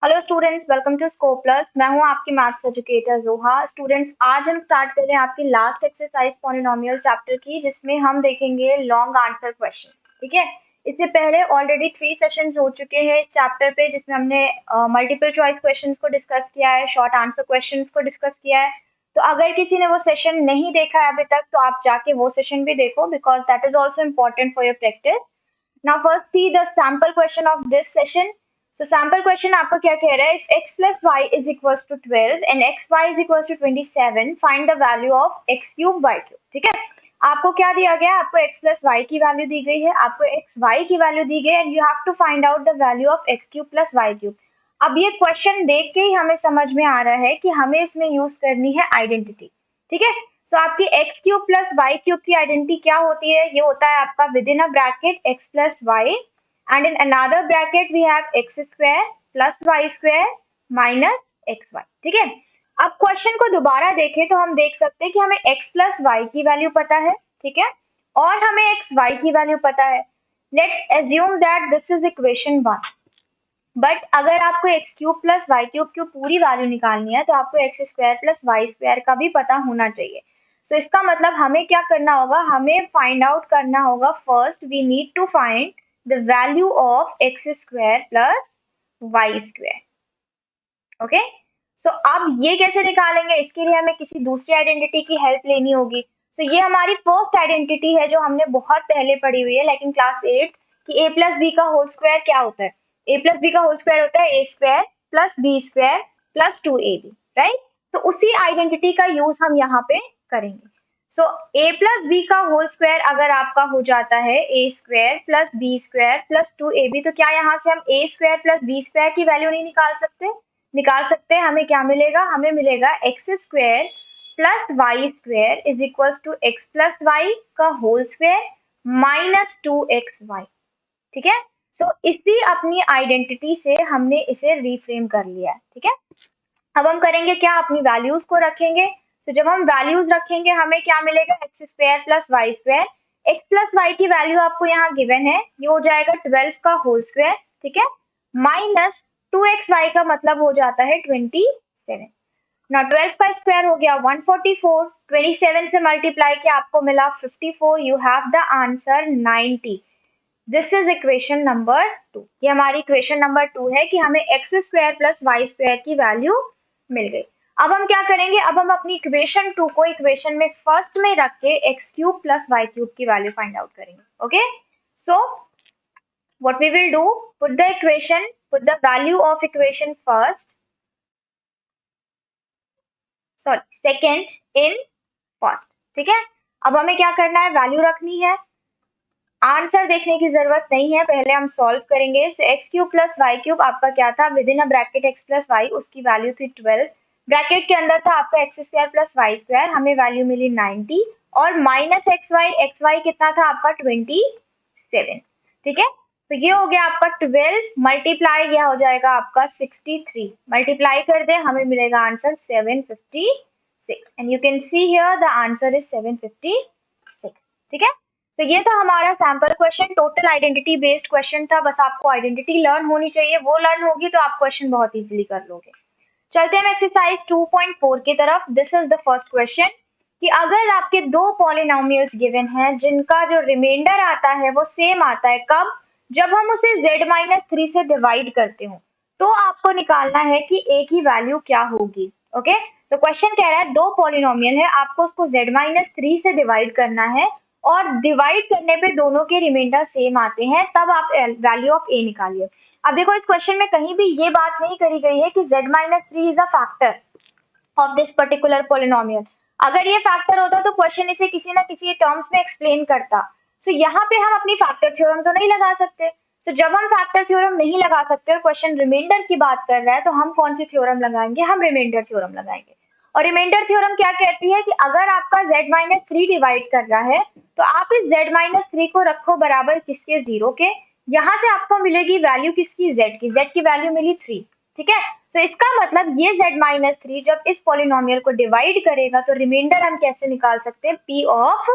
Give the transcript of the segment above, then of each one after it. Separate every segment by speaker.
Speaker 1: Hello students, welcome to Scope Plus. मैं हूं आपकी मैथ्स एजुकेटर जोहा। स्टूडेंट्स, आज हम स्टार्ट कर रहे हैं आपकी लास्ट एक्सरसाइज पॉलिनोमियल चैप्टर की, जिसमें हम देखेंगे लॉन्ग आंसर क्वेश्चन। ठीक है, इससे पहले ऑलरेडी 3 सेशंस हो चुके हैं इस चैप्टर पे, जिसमें हमने मल्टीपल चॉइस क्वेश्चंस को डिस्कस किया है, शॉर्ट आंसर क्वेश्चंस को डिस्कस किया है। तो अगर किसी ने वो सेशन नहीं देखा है अभी तक, तो आप जाके वो सेशन भी देखो, because that is also important for your practice. Now first see the sample question of this session. So sample question आपको क्या कह रहा है? If x plus y is equals to 12 and xy is equals to 27, find the value of x cube y cube. ठीक है, आपको क्या दिया गया? आपको x plus y की वैल्यू दी गई है, आपको x y की वैल्यू दी गई है, and you have to find out the value of x cube plus y cube. अब ये क्वेश्चन देख के ही हमें समझ में आ रहा है कि हमें इसमें यूज करनी है आइडेंटिटी। ठीक है, सो आपकी X cube plus Y cube की आइडेंटिटी क्या होती है? ये होता है आपका within a bracket X plus Y and in another bracket we have X square plus Y square minus X Y. ठीक है, अब क्वेश्चन को दोबारा देखें तो हम देख सकते हैं कि हमें एक्स प्लस वाई की वैल्यू पता है, ठीक है, और हमें एक्स वाई की वैल्यू पता है। Let's assume that this is equation 1। But अगर आपको X cube plus Y cube की पूरी वैल्यू निकालनी है, तो आपको X square plus Y square का भी पता होना चाहिए। सो इसका मतलब हमें क्या करना होगा? हमें फाइंड आउट करना होगा, first we need to find the value of X square plus Y square. Okay, so अब ये कैसे निकालेंगे? इसके लिए हमें किसी दूसरी आइडेंटिटी की हेल्प लेनी होगी। सो ये हमारी फर्स्ट आइडेंटिटी है जो हमने बहुत पहले पढ़ी हुई है, लेकिन क्लास 8 कि ए प्लस बी का होल स्क्वायर क्या होता है? ए प्लस बी का होल स्क्वायर होता है ए square plus B square plus 2ab, right? So उसी आइडेंटिटी का यूज हम यहाँ पे करेंगे। सो ए प्लस बी का होल स्क्वायर अगर आपका हो जाता है ए square plus B square plus 2ab, तो क्या यहाँ से हम A square plus B square की वैल्यू नहीं निकाल सकते? निकाल सकते हैं। हमें क्या मिलेगा? हमें मिलेगा X square plus Y square is equal to X plus Y का होल स्क्वायर माइनस 2xy। ठीक है, सो इसी अपनी आइडेंटिटी से हमने इसे रीफ्रेम कर लिया है। ठीक है, अब हम करेंगे क्या? अपनी वैल्यूज को रखेंगे। तो जब हम वैल्यूज रखेंगे हमें क्या मिलेगा? X square plus Y square. X plus Y की वैल्यू आपको यहाँ गिवन है, ये हो जाएगा 12 का होल स्क्वायर, ठीक है, माइनस 2xy का मतलब हो जाता है 27। ना 12 का स्क्वायर हो गया 144, 27 से मल्टीप्लाई किया आपको मिला 54, you have the answer 90। This is equation number 2। ये हमारी इक्वेशन नंबर 2 है कि हमें X square plus Y square की वैल्यू मिल गई। अब हम क्या करेंगे? अब हम अपनी इक्वेशन 2 को इक्वेशन में फर्स्ट में रख के X cube plus Y cube की वैल्यू फाइंड आउट करेंगे। Okay, so what we will do, put the equation, put the value of equation first, sorry second in first. ठीक है, अब हमें क्या करना है? वैल्यू रखनी है। आंसर देखने की जरूरत नहीं है, पहले हम सॉल्व करेंगे। So X cube plus Y cube आपका क्या था? Within a bracket X plus Y, उसकी वैल्यू थी 12, ब्रैकेट के अंदर था आपका X square plus Y square, हमें वैल्यू मिली 90, और माइनस एक्स वाई कितना था आपका? 27। ठीक है, तो ये हो गया आपका 12 मल्टीप्लाई, यह हो जाएगा आपका 63, मल्टीप्लाई कर दे हमें मिलेगा answer 756, and you can see here the answer is 756। ठीक है, तो ये था हमारा sample question, total identity based question था। बस आपको आइडेंटिटी लर्न होनी चाहिए, वो लर्न होगी तो आप क्वेश्चन बहुत इजीली कर लोगे। चलते हैं एक्सरसाइज 2.4 की तरफ। This is the first question कि अगर आपके दो पॉलिनोमियल्स गिवन हैं जिनका जो रिमाइंडर आता है वो सेम आता है, कब? जब हम उसे z-3 से डिवाइड करते हो, तो आपको निकालना है कि a की वैल्यू क्या होगी। ओके, तो क्वेश्चन कह रहा है दो पॉलिनोमियल है, आपको उसको z-3 से डिवाइड करना है, और डिवाइड करने पे दोनों के रिमाइंडर सेम आते हैं, तब आप वैल्यू ऑफ a निकालिए। अब देखो, इस क्वेश्चन में कहीं भी ये बात नहीं करी गई है कि z-3 is a factor of this particular polynomial. अगर ये फैक्टर होता तो क्वेश्चन इसे किसी ना किसी टर्म्स में एक्सप्लेन करता। सो यहाँ पे हम अपनी फैक्टर थ्योरम तो नहीं लगा सकते। सो जब हम फैक्टर थ्योरम नहीं लगा सकते और क्वेश्चन रिमाइंडर की बात कर रहा है, तो हम कौन सी थ्योरम लगाएंगे? हम रिमाइंडर थ्योरम लगाएंगे। और रिमाइंडर थ्योरम क्या कहती है कि अगर आपका z-3 डिवाइड कर रहा है, तो आप इस z-3 को रखो बराबर किसके? 0 के। यहाँ से आपको मिलेगी वैल्यू किसकी? z की। z की वैल्यू मिली 3। ठीक है, तो इसका मतलब ये z-3 जब इस पॉलिनोमियल को डिवाइड करेगा तो रिमाइंडर हम कैसे निकाल सकते हैं? p ऑफ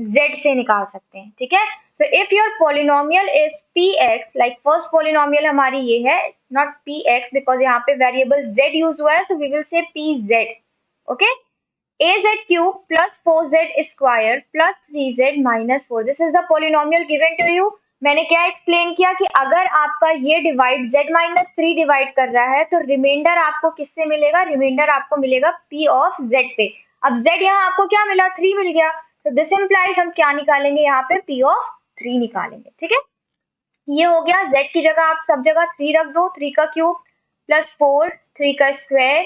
Speaker 1: z से निकाल सकते हैं, ठीक है। So if your polynomial is px, like first polynomial हमारी ये है, नॉट px बिकॉज यहाँ पे वेरिएबल z यूज हुआ है, so we will say pz, okay. az cube plus 4z square plus 3z minus 4, this is the polynomial given to you. मैंने क्या explain किया कि अगर आपका ये डिवाइड z माइनस 3 डिवाइड कर रहा है तो रिमाइंडर आपको किससे मिलेगा, रिमाइंडर आपको मिलेगा p ऑफ z पे। अब z यहाँ आपको क्या मिला, 3 मिल गया, सो दिस इम्प्लाइज हम क्या निकालेंगे यहाँ पे, p ऑफ 3 निकालेंगे, ठीक है। ये हो गया, z की जगह आप सब जगह 3 रख दो, 3 का क्यूब प्लस 4, 3 का स्क्वायर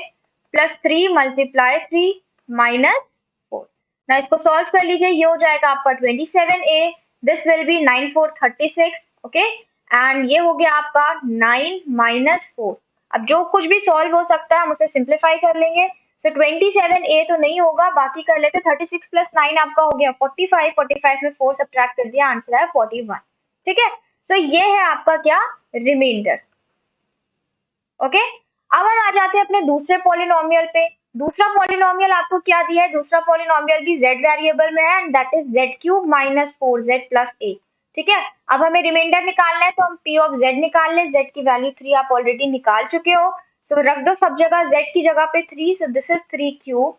Speaker 1: प्लस 3 मल्टीप्लाई 3 माइनस 4। ना इसको सॉल्व कर लीजिए, ये हो जाएगा आपका 27a, this will B 9 4 36, okay. And ये हो गया आपका 9 माइनस 4। अब जो कुछ भी सॉल्व हो सकता है हम उसे सिंप्लीफाई कर लेंगे। सो 27a तो नहीं होगा, बाकी कर लेते, 36 प्लस 9 आपका हो गया 45, 45 में 4 सब्ट्रैक्ट कर दिया, आंसर है 41, ठीक है। सो ये है आपका क्या, रिमाइंडर, ओके। अब हम आ जाते हैं अपने दूसरे पॉलिनोमियल पे। दूसरा पॉलिनोमियल आपको क्या दिया है, दूसरा पॉलिनोमियल भी z वेरिएबल में है, and that is z cube minus 4z plus a, ठीक है। अब हमें रिमाइंडर निकालना है तो हम p ऑफ z निकाल लें, z की वैल्यू 3 आप ऑलरेडी निकाल चुके हो, सो रख दो सब जगह z की जगह पे 3, so this is 3 cube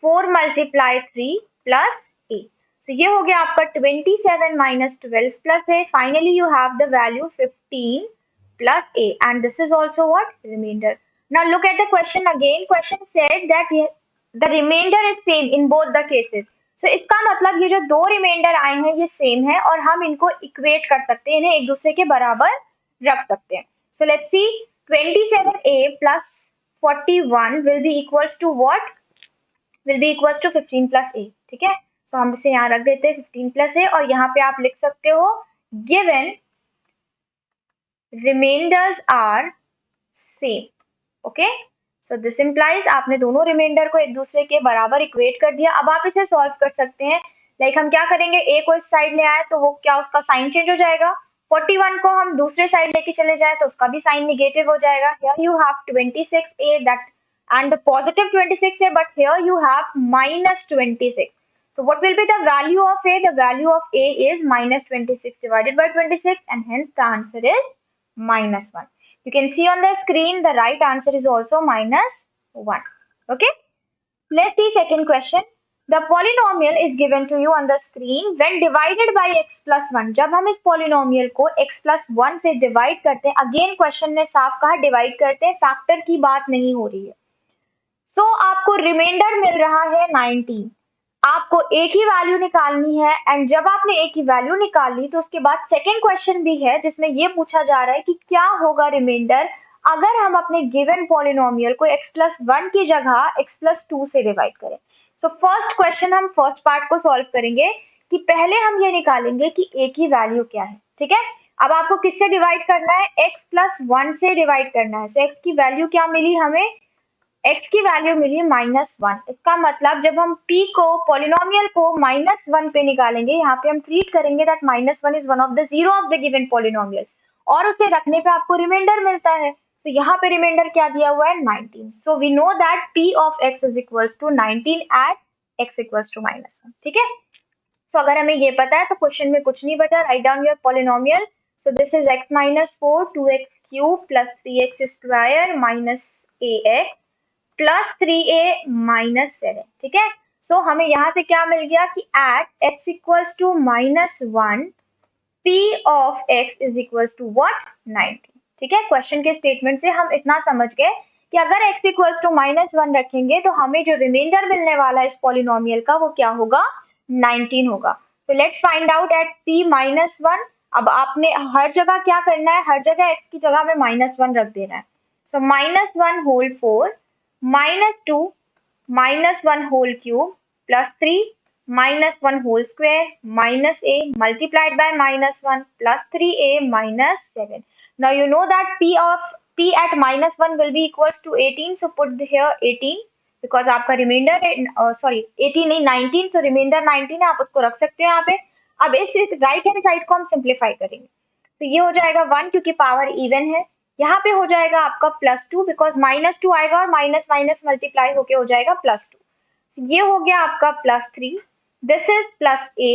Speaker 1: 4 multiply 3 plus a, so ये हो गया आपका 27 minus 12 plus a, finally you have the value 15 plus a, and this is also what, remainder. Now look at the question again, question said that the remainder is same in both the cases, so इसका मतलब ये जो दो reminder आए हैं ये same है और हम इनको इक्वेट कर सकते हैं, इन्हें एक दूसरे के बराबर रख सकते हैं। So let's see, 27a plus 41 will be equals to what, will be equals to 15 plus a, ठीक है। तो हम इसे यहाँ रख देते हैं 15 प्लस ए, और यहाँ पे आप लिख सकते हो given remainders are same, okay. So this implies आपने दोनों रिमाइंडर को एक दूसरे के बराबर इक्वेट कर दिया। अब आप इसे सॉल्व कर सकते हैं, लाइक हम क्या करेंगे, ए को इस साइड ले आए तो वो क्या, उसका साइन चेंज हो जाएगा, 41 को हम दूसरे साइड लेके चले जाए तो उसका भी साइन निगेटिव हो जाएगा। Here you have 26a that and the positive 26 है, but here you have minus 26. So what will be the value of a? The value of a is minus 26 divided by 26, and hence the answer is minus 1. You can see on the screen the right answer is also minus 1. Okay. Let's see second question. The polynomial is given to you on the screen when divided by x plus 1. जब हम इस polynomial को x plus 1 से divide करते हैं, again question ने साफ कहा divide करते हैं, factor की बात नहीं हो रही है। सो आपको रिमाइंडर मिल रहा है 19, आपको ए की वैल्यू निकालनी है, एंड जब आपने ए की वैल्यू निकाल ली तो उसके बाद सेकेंड क्वेश्चन भी है जिसमें ये पूछा जा रहा है कि क्या होगा रिमाइंडर अगर हम अपने गिवन पॉलिनोमियल को x प्लस 1 की जगह x प्लस 2 से डिवाइड करें। सो फर्स्ट क्वेश्चन हम फर्स्ट पार्ट को सॉल्व करेंगे कि पहले हम ये निकालेंगे कि a की वैल्यू क्या है, ठीक है। अब आपको किससे डिवाइड करना है, x प्लस 1 से डिवाइड करना है। सो x की वैल्यू क्या मिली हमें, x की वैल्यू मिली -1। इसका मतलब जब हम p को पॉलिनोमियल को -1 पे निकालेंगे, यहाँ पे हम ट्रीट करेंगे that -1 is one of the zero of the given polynomial, और उसे रखने पे आपको रिमाइंडर मिलता है। तो यहाँ पे रिमाइंडर क्या दिया हुआ है, 19। So we know that p of x is equals to 19 at x equals to -1, ठीक है। सो अगर हमें ये पता है तो क्वेश्चन में कुछ नहीं बचा, write down your polynomial. So this is x minus 4 2x cube plus 3x square minus ax plus 3a minus 7, ठीक है। सो हमें यहाँ से क्या मिल गया कि at x equals to -1 p of x is equals to what, 19, ठीक है। क्वेश्चन के स्टेटमेंट से हम इतना समझ गए कि अगर x इक्वल्स टू -1 रखेंगे तो हमें जो रिमाइंडर मिलने वाला है इस पॉलिनोमियल का वो क्या होगा, 19 होगा। तो let's find out at p -1। अब आपने हर जगह क्या करना है, हर जगह x की जगह में -1 रख देना है। सो -1 whole 4 -2 -1 whole cube plus 3 -1 whole square minus a multiplied by -1 plus 3a minus 7. Now you know that p at -1 will be equals to 18. So put here 18 because आपका remainder 18 नहीं 19, so remainder 19 है, आप उसको रख सकते हैं यहाँ पे। अब इस राइट हैंड साइड को हम सिंप्लीफाई करेंगे तो ये हो जाएगा 1 क्योंकि पावर इवन है। यहाँ पे हो जाएगा आपका +2 बिकॉज -2 आएगा और माइनस माइनस मल्टीप्लाई होके हो जाएगा +2। ये हो गया आपका +3, this is +a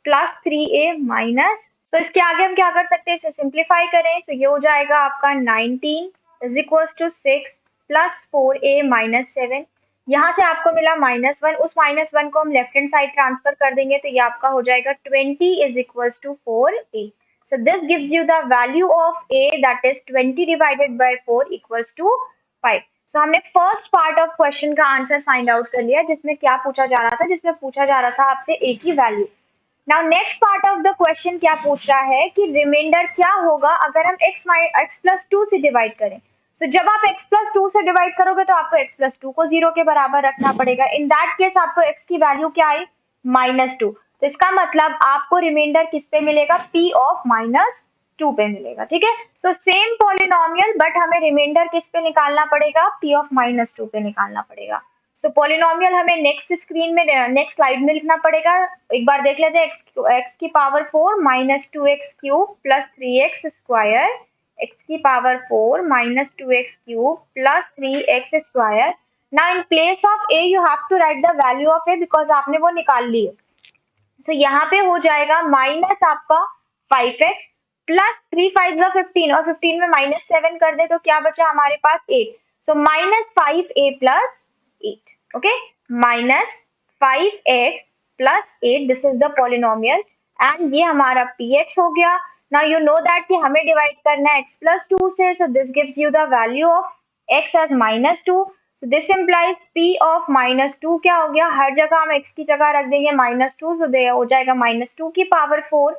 Speaker 1: plus 3a minus, तो इसके आगे हम क्या कर सकते हैं, इसे सिंप्लीफाई करें, तो ये हो जाएगा आपका 19 is equal to 6 plus 4a minus 7। यहाँ से आपको मिला -1, उस -1 को हम लेफ्ट हैंड साइड ट्रांसफर कर देंगे, तो ये आपका हो जाएगा 20 is equal to 4a। So this gives you the value of a, that is 20 divided by 4 equals to 5. So हमने फर्स्ट पार्ट ऑफ क्वेश्चन का आंसर फाइंड आउट कर लिया, जिसमें क्या पूछा जा रहा था, जिसमें पूछा जा रहा था आपसे a की value. Now next part of the question क्या पूछ रहा है कि रिमाइंडर क्या होगा अगर हम x प्लस 2 से डिवाइड करें। तो जब आप x प्लस 2 से डिवाइड करोगे तो आपको x प्लस 2 को 0 के बराबर रखना पड़ेगा। इन दैट केस आपको x की वैल्यू क्या आई, -2। तो इसका मतलब आपको रिमाइंडर किस पे मिलेगा, p ऑफ -2 पे मिलेगा। ठीक है, सो सेम पॉलिनोमियल बट हमें रिमाइंडर किस पे निकालना पड़ेगा, p ऑफ -2 पे निकालना पड़ेगा। सो पॉलिनोमियल हमें नेक्स्ट स्क्रीन में, नेक्स्ट स्लाइड में लिखना पड़ेगा। एक बार देख लेते हैं, x की power 4 minus 2x cube plus 3x square, x की power 4 minus 2x cube plus 3x square. Now in place of a you have to write the value of a, because आपने वो निकाल ली है। सो यहाँ पे हो जाएगा माइनस आपका 5x प्लस 3 5 15, और 15 में -7 कर दे तो क्या बचा हमारे पास 8। सो -5a plus 8, okay, -5x plus 8, this is the polynomial and ये हमारा px हो गया। नाउ यू नो दैट कि हमें डिवाइड करना है x प्लस 2 से, so this gives you the value of x as -2। So this implies p of -2 क्या हो गया, हर जगह हम x की जगह रख देंगे -2, so दे हो जाएगा -2 की पावर 4,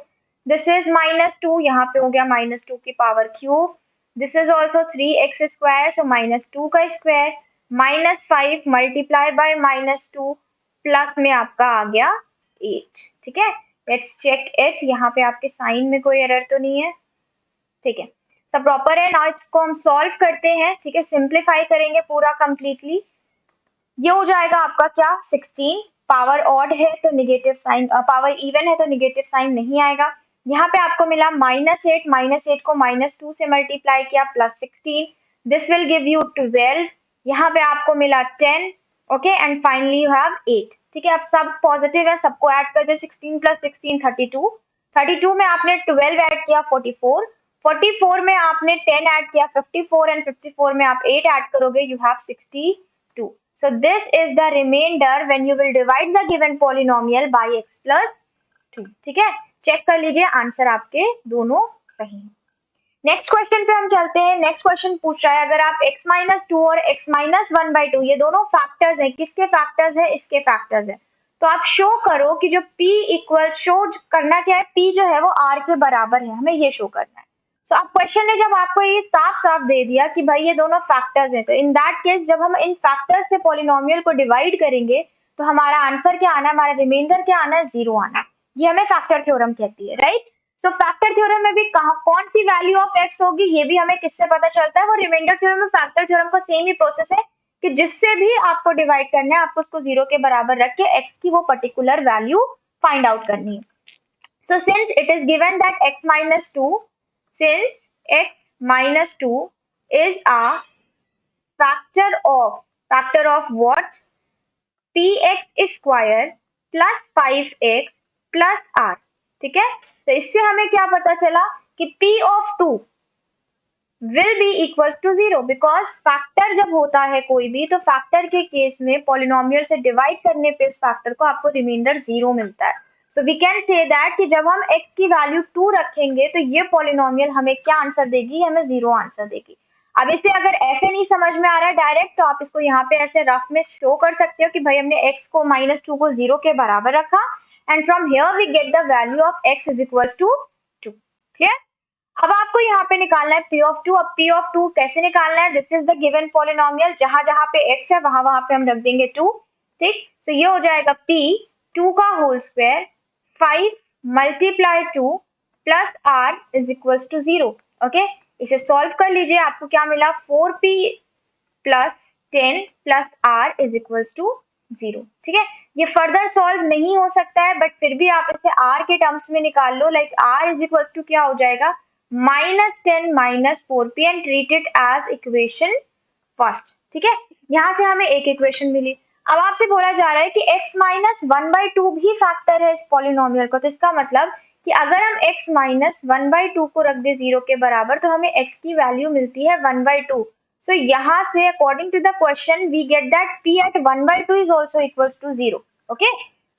Speaker 1: दिस इज -2, यहाँ पे हो गया -2 की power cube, this is also 3x square, so -2 का स्क्वायर, -5 मल्टीप्लाई बाय -2 प्लस में आपका आ गया 8। ठीक है, लेट्स चेक इट, यहाँ पे आपके साइन में कोई एरर तो नहीं है, ठीक है, सब प्रॉपर है। नाउ इसको हम सॉल्व करते हैं, ठीक है, सिंप्लीफाई करेंगे पूरा कंप्लीटली। ये हो जाएगा आपका क्या, 16, पावर ऑड है तो निगेटिव साइन, पावर इवन है तो निगेटिव साइन नहीं आएगा। यहाँ पे आपको मिला -8 को -2 से मल्टीप्लाई किया plus 16, this will give you 12। यहाँ पे आपको मिला 10, okay, and finally you have 8। ठीक है, अब सब पॉजिटिव है, सबको ऐड कर दे, 16 प्लस 16 32, 32 में आपने 12 ऐड किया 44, 44 में आपने 10 ऐड किया 54, एंड 54 में आप 8 ऐड करोगे, you have 62। So this is the remainder when you will divide the given polynomial by x plus 2। ठीक है, चेक कर लीजिए आंसर आपके दोनों सही हैं। नेक्स्ट क्वेश्चन पे हम चलते हैं। नेक्स्ट क्वेश्चन पूछ रहा है अगर आप x माइनस 2 और x माइनस 1/2 ये दोनों फैक्टर्स हैं, किसके फैक्टर्स हैं, इसके फैक्टर्स हैं, तो आप शो करो कि जो p इक्वल, शो करना क्या है, p जो है वो r के बराबर है, हमें ये शो करना है। तो अब क्वेश्चन ने जब आपको ये साफ साफ दे दिया कि भाई ये दोनों फैक्टर्स हैं, तो इन दैट केस जब हम इन फैक्टर्स से पॉलिनोमियल को डिवाइड करेंगे तो हमारा आंसर क्या आना है, हमारा रिमाइंडर क्या आना है, 0 आना है। ये हमें फैक्टर थ्योरम कहती है, राइट। सो फैक्टर थ्योरम में भी कहाँ कौन सी वैल्यू ऑफ x होगी ये भी हमें किससे पता चलता है, वो रिमाइंडर थ्योरम में फैक्टर थ्योरम का सेम ही प्रोसेस है कि जिससे भी आपको डिवाइड करना है आपको उसको 0 के बराबर रख के x की वो पर्टिकुलर वैल्यू फाइंड आउट करनी है। So since it is given that x minus 2, since x minus 2 is a factor of what, px square plus 5x plus r। ठीक है, तो इससे हमें क्या पता चला कि p of 2 will be equals to 0, because factor जब होता है कोई भी तो फैक्टर के केस में पॉलिनोमियल से डिवाइड करने पे इस फैक्टर को आपको रिमाइंडर 0 मिलता है। So we can say that कि जब हम x की वैल्यू 2 रखेंगे तो ये पॉलिनोमियल हमें क्या आंसर देगी, हमें 0 आंसर देगी। अब इसे अगर ऐसे नहीं समझ में आ रहा है डायरेक्ट, तो आप इसको यहाँ पे ऐसे रफ में शो कर सकते हो कि भाई हमने x को -2 को 0 के बराबर रखा and from here we get the value of x is equals to 2। Clear, अब आपको यहाँ पे निकालना है p of 2। अब p of 2 कैसे निकालना है, this is the given polynomial, जहां जहां पे x है वहां वहां पे हम रख देंगे 2। ठीक, तो ये हो जाएगा p 2 का whole square 5 multiply 2 plus r is equals to 0। Okay, इसे सॉल्व कर लीजिए, आपको क्या मिला, 4p plus 10 plus r is equals to 0। ठीक है, ये फर्दर सॉल्व नहीं हो सकता है बट फिर भी आप इसे r के टर्म्स में निकाल लो, like r is equals to क्या हो जाएगा, -10 minus 4p and treat it as equation first. ठीक है, यहाँ से हमें एक इक्वेशन मिली। अब आपसे बोला जा रहा है कि x माइनस 1/2 भी फैक्टर है इस पॉलिनोमियल का, तो इसका मतलब कि अगर हम x माइनस 1/2 को रख दे 0 के बराबर तो हमें x की वैल्यू मिलती है 1/2. सो यहाँ से according to the question we get that p at 1/2 is also equals to 0. Okay,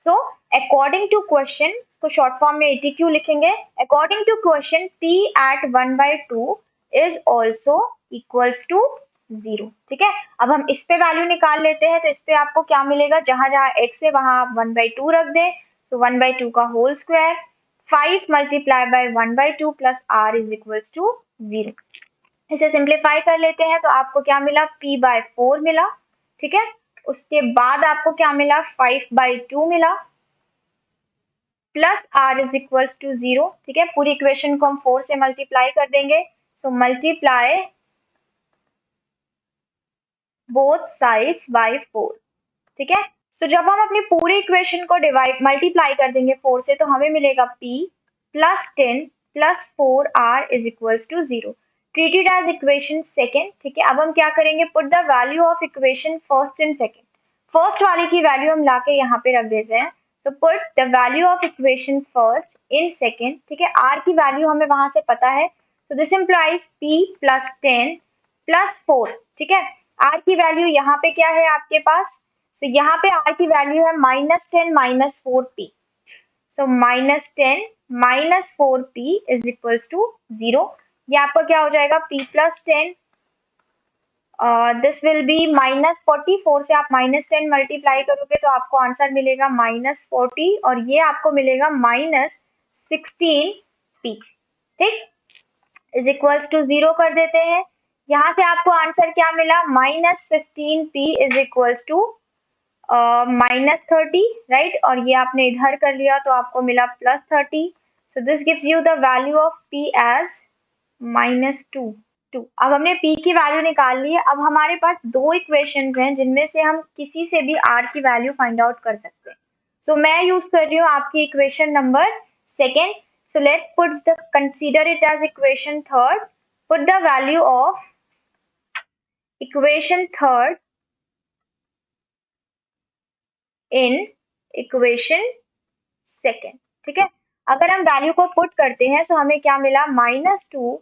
Speaker 1: so according to question, को शॉर्ट फॉर्म में ATQ लिखेंगे, according to question p at 1/2 is also equals to 0. ठीक है, अब हम इस पे वैल्यू निकाल लेते हैं, तो इस पे आपको क्या मिलेगा, जहां जहां x है वहां आप 1/2 रख दें, तो 1/2 का whole square 5 multiply by 1/2 plus r is equals to 0. इसे सिंप्लीफाई कर लेते हैं तो आपको क्या मिला, p/4 मिला. ठीक है, उसके बाद आपको क्या मिला, 5/2 मिला plus r is equals to 0. ठीक है, पूरी इक्वेशन को हम 4 से मल्टीप्लाई कर देंगे, so multiply both sides by 4. ठीक है, तो जब हम अपनी पूरी इक्वेशन को डिवाइड मल्टीप्लाई कर देंगे 4 से तो हमें मिलेगा p plus 10 plus 4r is equals to 0. Treated as equation second. ठीक है, अब हम क्या करेंगे, put the value of equation first in second. First वाले की वैल्यू हम लाके यहाँ पे रख देते हैं, तो put the value of equation first in second. ठीक है, r की वैल्यू हमें वहां से पता है, तो this implies p plus 10 plus 4. ठीक है, r की वैल्यू यहाँ पे क्या है आपके पास, तो यहाँ पे r की वैल्यू है -10 minus 4p. So -10 minus 4p is equals to 0. ये आपका क्या हो जाएगा, p plus 10, this will be -40. 4 से आप -10 मल्टीप्लाई करोगे तो आपको आंसर मिलेगा -40 और ये आपको मिलेगा -16p. ठीक, इज इक्वल्स टू 0 कर देते हैं. यहाँ से आपको आंसर क्या मिला, -15p is equals to -30. Right, और ये आपने इधर कर लिया तो आपको मिला +30. So this gives you the value of p as -2. अब हमने p की वैल्यू निकाल ली है. अब हमारे पास दो इक्वेशंस हैं जिनमें से हम किसी से भी r की वैल्यू फाइंड आउट कर सकते हैं. सो मैं यूज कर रही हूँ आपकी equation number second. So let put the consider it as equation third. Put the value of equation third in equation second. ठीक है, अगर हम वैल्यू को पुट करते हैं तो हमें क्या मिला, -2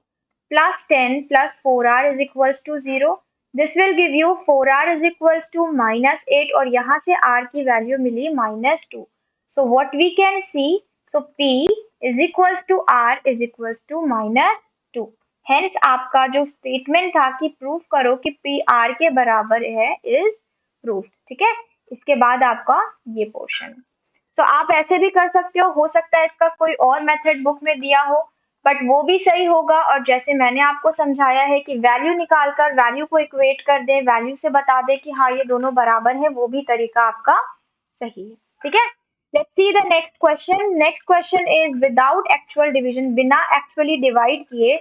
Speaker 1: plus 10 plus 4r is equals to 0. This will give you 4r is equals to -8 और यहाँ से r की वैल्यू मिली -2. So what we can see, so p is equals to r is equals to -2. Hence आपका जो statement था कि prove करो कि p r के बराबर है इज प्रूफ. ठीक है, इसके बाद आपका ये पोर्शन. तो आप ऐसे भी कर सकते हो सकता है इसका कोई और मेथड बुक में दिया हो, बट वो भी सही होगा. और जैसे मैंने आपको समझाया है कि वैल्यू निकालकर वैल्यू को इक्वेट कर दे, वैल्यू से बता दे कि हाँ ये दोनों बराबर है, वो भी तरीका आपका सही है. ठीक है, let's see the next question. Next question is without actual division, बिना एक्चुअली डिवाइड किए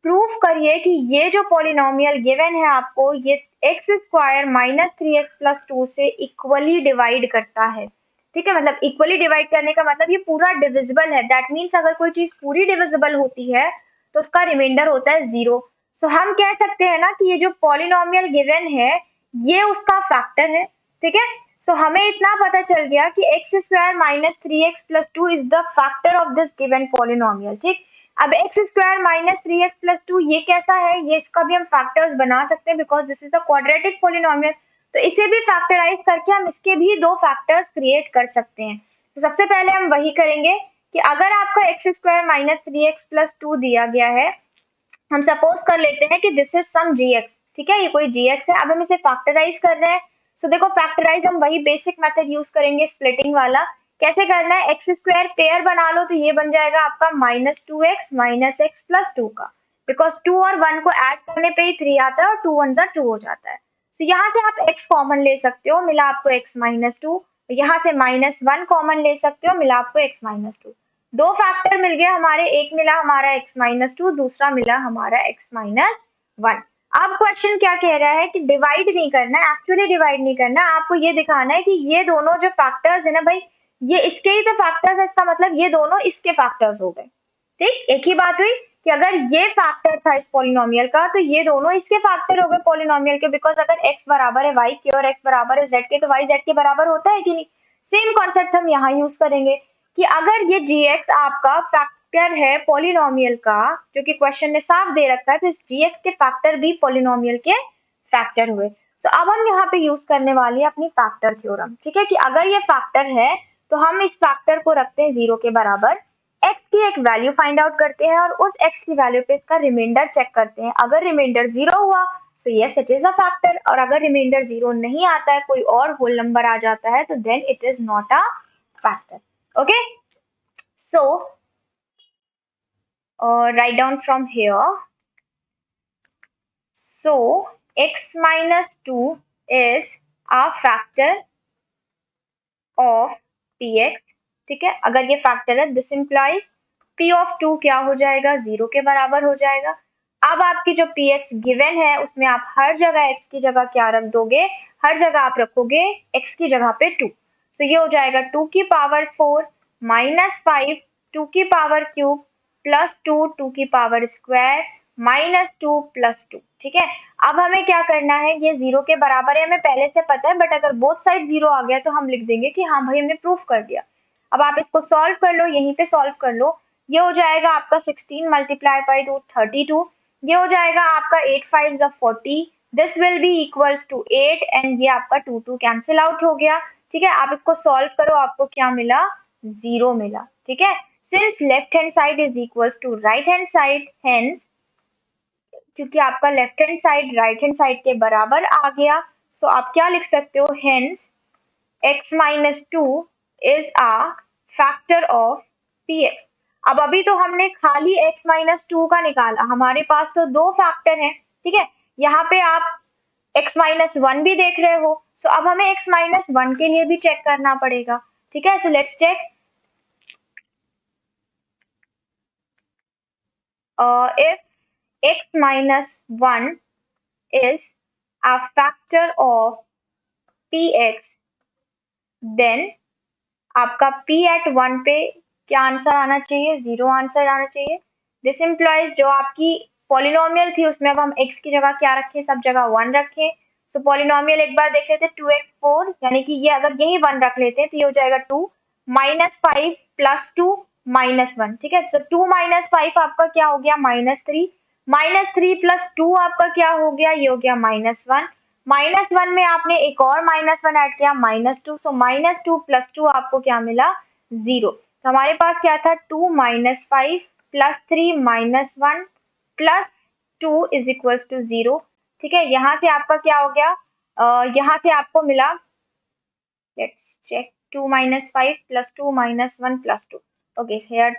Speaker 1: प्रूफ करिए कि ये जो पॉलिनोमियल गिवन है आपको, ये x² माइनस 3x प्लस 2 से इक्वली डिवाइड करता है. ठीक है, मतलब इक्वली डिवाइड करने का मतलब ये पूरा डिविजिबल है. दैट मीन्स अगर कोई चीज पूरी डिविजिबल होती है तो उसका रिमाइंडर होता है 0. सो हम कह सकते हैं ना कि ये जो पॉलिनोमियल गिवन है ये उसका फैक्टर है. ठीक है, सो हमें इतना पता चल गया कि x² minus 3x plus 2 is the factor of this given polynomial. ठीक, अब x² माइनस 3x प्लस 2 ये कैसा है, ये इसका भी हम फैक्टर्स बना सकते हैं because this is a quadratic polynomial. तो इसे भी फैक्टराइज करके हम इसके भी दो फैक्टर्स क्रिएट कर सकते हैं. तो सबसे पहले हम वही करेंगे कि अगर आपका x² माइनस 3x प्लस 2 दिया गया है, हम सपोज कर लेते हैं कि दिस इज सम gx. ठीक है, ये कोई gx है. अब हम इसे फैक्टराइज कर रहे हैं. सो देखो फैक्टराइज हम वही बेसिक मेथड यूज करेंगे, स्प्लिटिंग वाला. कैसे करना है, x² पेयर बना लो तो ये बन जाएगा आपका -2x माइनस x प्लस 2 का, बिकॉज 2 और 1 को ऐड करने पे ही 3 आता है और 2 1 2 हो जाता है. तो यहाँ से आप x कॉमन ले सकते हो, मिला आपको x माइनस 2. यहाँ से -1 कॉमन ले सकते हो, मिला आपको x माइनस 2. दो फैक्टर मिल गया हमारे, एक मिला हमारा x माइनस 2, दूसरा मिला हमारा x माइनस 1. अब क्वेश्चन क्या कह रहा है कि डिवाइड नहीं करना है, एक्चुअली डिवाइड नहीं करना है, आपको ये दिखाना है कि ये दोनों जो फैक्टर्स है ना भाई, ये इसके ही तो फैक्टर्स है, इसका मतलब ये दोनों इसके फैक्टर्स हो गए. ठीक, एक ही बात हुई. कि अगर ये फैक्टर था इस पॉलिनोमियल का तो ये दोनों इसके फैक्टर हो गए पॉलिनोमियल के, बिकॉज अगर x बराबर है y के और x बराबर है z के तो y z के बराबर होता है कि नहीं। सेम कॉन्सेप्ट हम यहाँ यूज करेंगे कि अगर ये gx आपका फैक्टर है पॉलिनोमियल का, जो कि क्वेश्चन ने साफ दे रखा है, तो इस gx के फैक्टर भी पॉलिनोमियल के फैक्टर हुए। तो अब हम यहाँ पे यूज करने वाली है अपनी फैक्टर थ्योरम, ठीक है, कि अगर ये फैक्टर है तो हम इस फैक्टर को रखते हैं 0 के बराबर, x की एक वैल्यू फाइंड आउट करते हैं और उस x की वैल्यू पे इसका रिमाइंडर चेक करते हैं। अगर रिमाइंडर 0 हुआ तो yes it is a factor, और अगर रिमाइंडर 0 नहीं आता है, कोई और होल नंबर आ जाता है, तो then it is not a factor. Okay, so write down from here, so x minus 2 is a factor of px, ठीक है। अगर ये फैक्टर है दिस इंप्लाइज p of 2 क्या हो जाएगा, 0 के बराबर हो जाएगा। अब आपकी जो px गिवन है उसमें आप हर जगह x की जगह क्या रख दोगे, हर जगह आप रखोगे x की जगह पे 2। तो ये हो जाएगा 2 की पावर 4 माइनस 5 2 की पावर क्यूब प्लस 2 2 की पावर स्क्वायर माइनस 2 प्लस 2, ठीक है। अब हमें क्या करना है, ये 0 के बराबर है हमें पहले से पता है, बट अगर बोथ साइड 0 आ गया तो हम लिख देंगे कि हाँ भाई हमने प्रूफ कर दिया। अब आप इसको सॉल्व कर लो, यहीं पे सॉल्व कर लो। ये हो जाएगा आपका 16 मल्टीप्लाई बाई 2 32, ये हो जाएगा आपका 8 5 40, this will be equals to 8 and ये आपका 2 2 कैंसिल आउट हो गया, ठीक है। आप इसको सॉल्व करो, आपको क्या मिला, 0 मिला, ठीक है। Since left hand side is equals to right hand side, hence क्योंकि आपका left hand side right hand side के बराबर आ गया, सो आप क्या लिख सकते हो, hence x minus 2 is a factor of px। अब अभी तो हमने खाली x माइनस 2 का निकाला, हमारे पास तो दो फैक्टर हैं, ठीक है। यहाँ पे आप x माइनस 1 भी देख रहे हो, सो अब हमें x माइनस 1 के लिए भी चेक करना पड़ेगा, ठीक है। So let's check if x minus 1 is a factor of px, then आपका p at 1 पे क्या आंसर आना चाहिए, 0 आंसर आना चाहिए। दिस इम्प्लॉइज जो आपकी पॉलिनोमियल थी उसमें अब हम x की जगह क्या रखें, सब जगह 1 रखें। सो पॉलिनोमियल एक बार देख लेते हैं, 2x4 यानी कि ये अगर यही 1 रख लेते हैं तो ये हो जाएगा 2 माइनस 5 प्लस 2 माइनस 1, ठीक है। सो 2 माइनस 5 आपका क्या हो गया, माइनस 3 प्लस 2 आपका क्या हो गया, ये हो गया माइनस 1, माइनस 1 में आपने एक और माइनस 1 ऐड किया माइनस 2, सो माइनस 2 प्लस 2 आपको क्या मिला, 0। तो हमारे पास क्या था, 2 minus 5 plus 3 minus 1 plus 2 is equal to 0, ठीक है। यहाँ से आपका क्या हो गया, यहाँ से आपको मिला, let's check, 2 minus 5 plus 2 minus 1 plus 2, okay here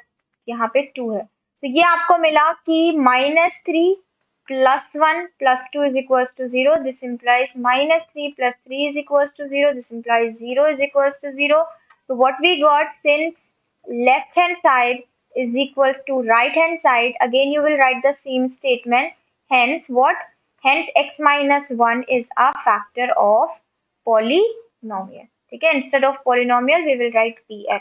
Speaker 1: यहाँ पे 2 है, तो ये आपको मिला कि minus 3 plus 1 plus 2 is equals to 0. This implies minus 3 plus 3 is equals to 0. This implies 0 is equals to 0. So what we got, since left hand side is equals to right hand side, again you will write the same statement. Hence what? Hence x minus 1 is a factor of polynomial. ठीक है, instead of polynomial we will write px.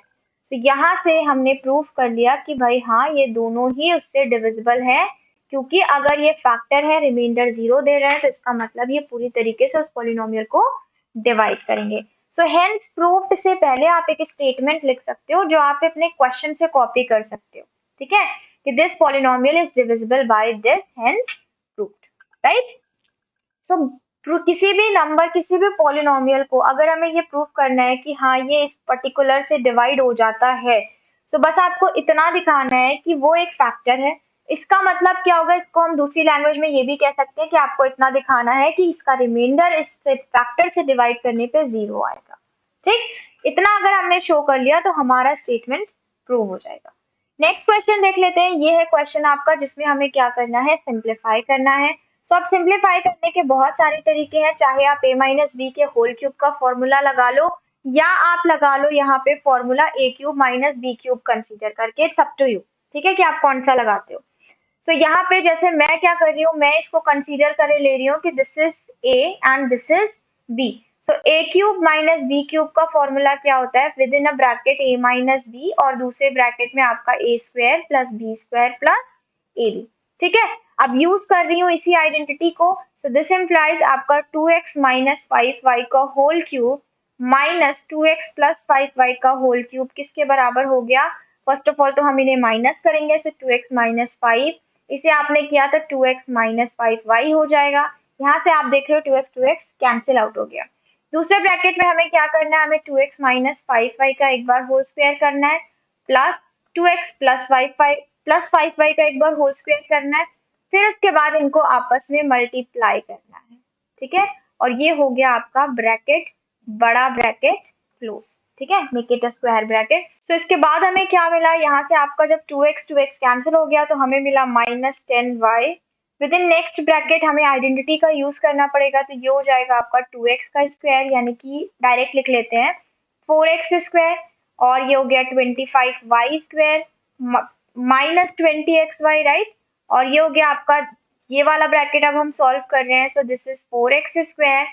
Speaker 1: तो यहाँ से हमने proof कर लिया कि भाई हाँ ये दोनों ही उससे डिविजिबल है, क्योंकि अगर ये फैक्टर है रिमाइंडर 0 दे रहे हैं तो इसका मतलब ये पूरी तरीके से उस पॉलिनोमियल को डिवाइड करेंगे। सो हेंस प्रूफ्ड से पहले आप एक स्टेटमेंट लिख सकते हो जो आप अपने क्वेश्चन से कॉपी कर सकते हो, ठीक है, कि this polynomial is divisible by this, hence proofed, right. So किसी भी नंबर, किसी भी पॉलिनोमियल को अगर हमें ये प्रूफ करना है कि हाँ ये इस पर्टिकुलर से डिवाइड हो जाता है, तो बस आपको इतना दिखाना है कि वो एक फैक्टर है। इसका मतलब क्या होगा, इसको हम दूसरी लैंग्वेज में ये भी कह सकते हैं कि आपको इतना दिखाना है कि इसका रिमाइंडर इस फैक्टर से डिवाइड करने पे 0 आएगा, ठीक। इतना अगर हमने शो कर लिया तो हमारा स्टेटमेंट प्रूव हो जाएगा। नेक्स्ट क्वेश्चन देख लेते हैं। ये है क्वेश्चन आपका जिसमें हमें क्या करना है, सिंप्लीफाई करना है। सो अब सिंप्लीफाई करने के बहुत सारे तरीके हैं, चाहे आप a माइनस बी के होल क्यूब का फॉर्मूला लगा लो या आप लगा लो यहाँ पे formula a cube minus b cube consider करके, इट्स अप टू यू, ठीक है, कि आप कौन सा लगाते हो। सो यहाँ पे जैसे मैं क्या कर रही हूँ, मैं इसको कंसीडर करे ले रही हूँ कि this is a and this is b। So a cube minus b cube का फॉर्मूला क्या होता है, within a bracket a minus b और दूसरे ब्रैकेट में आपका a square plus b square plus AB, ठीक है। अब यूज कर रही हूँ इसी आइडेंटिटी को, सो दिस इम्प्लाइज आपका 2x माइनस 5y का whole cube minus 2x plus 5y का होल क्यूब किसके बराबर हो गया? फर्स्ट ऑफ ऑल तो हम इन्हें माइनस करेंगे, सो 2x माइनस 5, इसे आपने किया था 2x माइनस 5y हो जाएगा। यहाँ से आप देख रहे हो 2x कैंसिल आउट हो गया। दूसरे ब्रैकेट में हमें क्या करना है, हमें 2x माइनस 5y का एक बार होल स्क्वायर करना है, प्लस 2x प्लस 5y का एक बार होल स्क्वायर करना है, फिर उसके बाद इनको आपस में मल्टीप्लाई करना है, ठीक है। और ये हो गया आपका ब्रैकेट, बड़ा ब्रैकेट क्लोज, ठीक है, make it a square bracket. तो इसके बाद हमें क्या मिला, यहाँ से आपका जब 2x कैंसिल हो गया तो हमें मिला -10y। With in next bracket हमें आइडेंटिटी का यूज करना पड़ेगा, तो ये हो जाएगा आपका 2x का स्क्वायर, यानी कि डायरेक्ट लिख लेते हैं 4x स्क्वायर, और ये हो गया 25y square minus 20xy, right. और ये हो गया आपका, ये वाला ब्रैकेट अब हम सॉल्व कर रहे हैं, so this is 4x square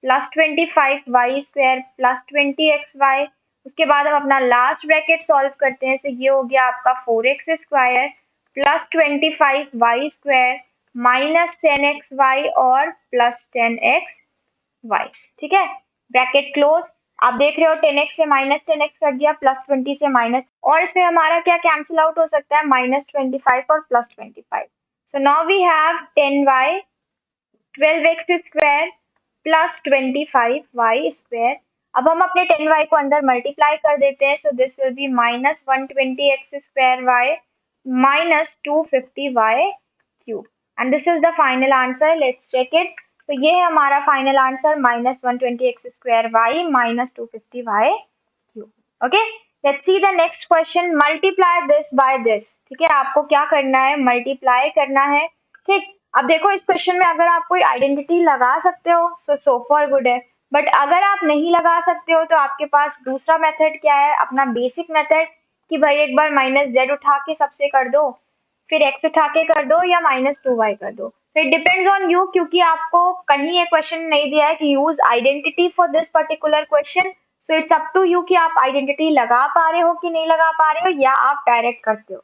Speaker 1: plus 25y square plus 20xy। उसके बाद हम अपना लास्ट ब्रैकेट सॉल्व करते हैं, सो ये हो गया आपका 4x square plus 25y square minus 10xy और प्लस 10xy, ठीक है, ब्रैकेट क्लोज। आप देख रहे हो 10x से माइनस 10x कर दिया, प्लस 20 से माइनस, और इसमें हमारा क्या कैंसिल आउट हो सकता है, -25 और plus 25। So now we have 10y 12x square plus 25y square. अब हम अपने 10y को अंदर मल्टीप्लाई कर देते हैं, so this will be minus 120x square y minus 250y cube, and this is the final answer, let's check it. तो ये है हमारा final answer, -120x square y minus 250y cube. Okay, let's see the next question, multiply this by this, ठीक है, आपको क्या करना है, मल्टीप्लाई करना है, ठीक। अब देखो इस क्वेश्चन में अगर आप कोई आइडेंटिटी लगा सकते हो सो फॉर गुड है, बट अगर आप नहीं लगा सकते हो तो आपके पास दूसरा मेथड क्या है, अपना बेसिक मेथड, कि भाई एक बार -z उठा के सबसे कर दो, फिर x उठा के कर दो, या -2y कर दो, तो इट डिपेंड्स ऑन यू, क्योंकि आपको कहीं ये क्वेश्चन नहीं दिया है कि use identity for this particular question, so it's up to you कि आप आइडेंटिटी लगा पा रहे हो कि नहीं लगा पा रहे हो, या आप डायरेक्ट करते हो,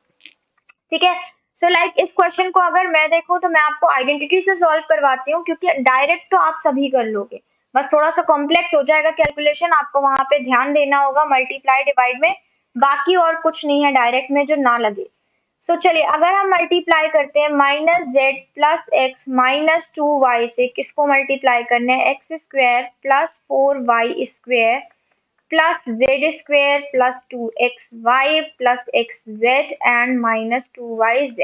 Speaker 1: ठीक है। सो लाइक इस क्वेश्चन को अगर मैं देखूं तो मैं आपको आइडेंटिटी से सॉल्व करवाती हूँ, क्योंकि डायरेक्ट तो आप सभी कर लोगे, बस थोड़ा सा कॉम्प्लेक्स हो जाएगा कैलकुलेशन, आपको वहां पे ध्यान देना होगा मल्टीप्लाई डिवाइड में, बाकी और कुछ नहीं है डायरेक्ट में जो ना लगे। सो चलिए अगर हम मल्टीप्लाई करते हैं -z plus x minus 2y से, किसको मल्टीप्लाई करने हैं, x square plus 4y square plus Z square plus 2xy plus xz and -2yz,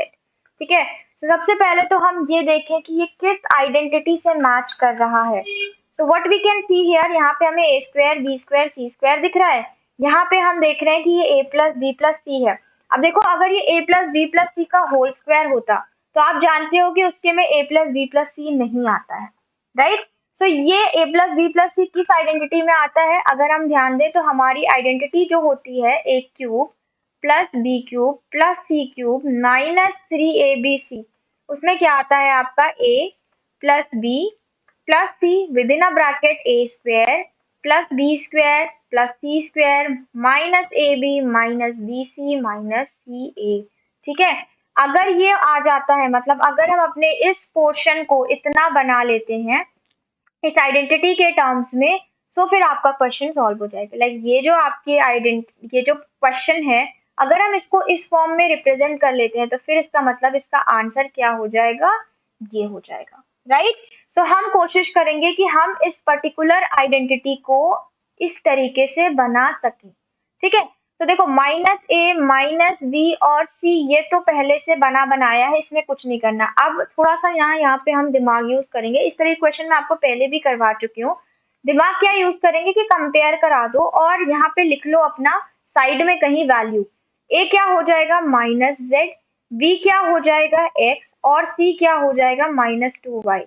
Speaker 1: ठीक है। तो सबसे पहले तो हम ये देखें कि ये किस आइडेंटिटी से मैच कर रहा है। So what we can see here, यहाँ पे हमें a square b square c square दिख रहा है, यहाँ पे हम देख रहे हैं कि ये a plus b plus c है। अब देखो अगर ये a plus b plus c का होल स्क्वायर होता तो आप जानते हो कि उसके में a plus b plus c नहीं आता है, राइट। सो ये a प्लस बी प्लस सी किस आइडेंटिटी में आता है, अगर हम ध्यान दें तो हमारी आइडेंटिटी जो होती है a cube plus B cube plus C cube minus 3abc, उसमें क्या आता है आपका a plus B plus C within a bracket a square plus B square plus C square minus A B minus B C minus C A, ठीक है। अगर ये आ जाता है, मतलब अगर हम अपने इस पोर्शन को इतना बना लेते हैं इस आइडेंटिटी के टर्म्स में, सो फिर आपका क्वेश्चन सॉल्व हो जाएगा। लाइक ये जो आपके ये जो क्वेश्चन है, अगर हम इसको इस फॉर्म में रिप्रेजेंट कर लेते हैं तो फिर इसका मतलब इसका आंसर क्या हो जाएगा, ये हो जाएगा, राइट। सो हम कोशिश करेंगे कि हम इस पर्टिकुलर आइडेंटिटी को इस तरीके से बना सकें, ठीक है। तो देखो -a -b और c ये तो पहले से बना बनाया है, इसमें कुछ नहीं करना। अब थोड़ा सा यहाँ पे हम दिमाग यूज करेंगे, इस तरह क्वेश्चन मैं आपको पहले भी करवा चुकी हूँ। दिमाग क्या यूज करेंगे कि कंपेयर करा दो और यहाँ पे लिख लो अपना साइड में कहीं वैल्यू, a क्या हो जाएगा -z, b क्या हो जाएगा x और c क्या हो जाएगा -2y।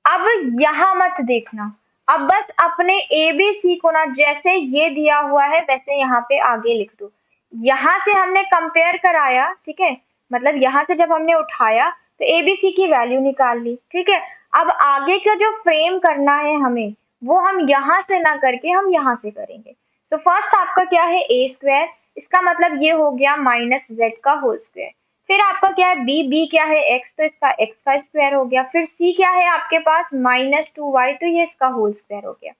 Speaker 1: अब यहाँ मत देखना, अब बस अपने ए बी सी को ना जैसे ये दिया हुआ है वैसे यहाँ पे आगे लिख दो। यहाँ से हमने कंपेयर कराया, ठीक है, मतलब यहाँ से जब हमने उठाया तो ए बी सी की वैल्यू निकाल ली, ठीक है। अब आगे का जो फ्रेम करना है हमें, वो हम यहाँ से ना करके हम यहाँ से करेंगे। तो फर्स्ट आपका क्या है a स्क्वायर, इसका मतलब ये हो गया -z का होल स्क्वायर। फिर आपका क्या है बी क्या है एक्स, तो इसका एक्स का स्क्वायर हो गया। फिर सी क्या है आपके पास -2y, तो ये इसका होल स्क्वायर हो गया।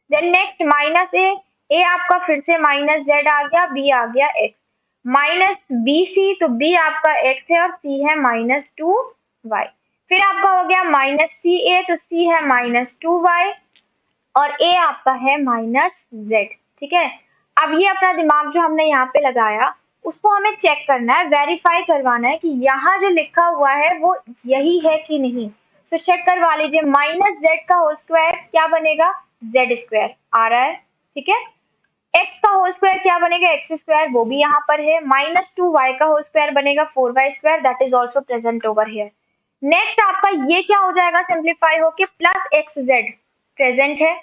Speaker 1: देन नेक्स्ट माइनस ए आपका फिर से -z आ गया, बी आ गया एक्स, माइनस बी सी, तो बी आपका एक्स है और सी है -2y। फिर आपका हो गया -सी ए, तो सी है -2y और ए आपका है -z। ठीक है, अब ये अपना दिमाग जो हमने यहाँ पे लगाया उसको हमें चेक करना है, वेरीफाई करवाना है कि यहाँ जो लिखा हुआ है वो यही है कि नहीं। तो चेक करवा लीजिए, -z का होल स्क्वायर क्या बनेगा, z स्क्वायर आ रहा है। ठीक है, x का होल स्क्वायर क्या बनेगा, एक्स स्क्वायर, वो भी यहाँ पर है। -2y का होल स्क्वायर बनेगा 4y square, that is also present over here. Next आपका ये क्या हो जाएगा सिंप्लीफाई होके +xz प्रेजेंट है।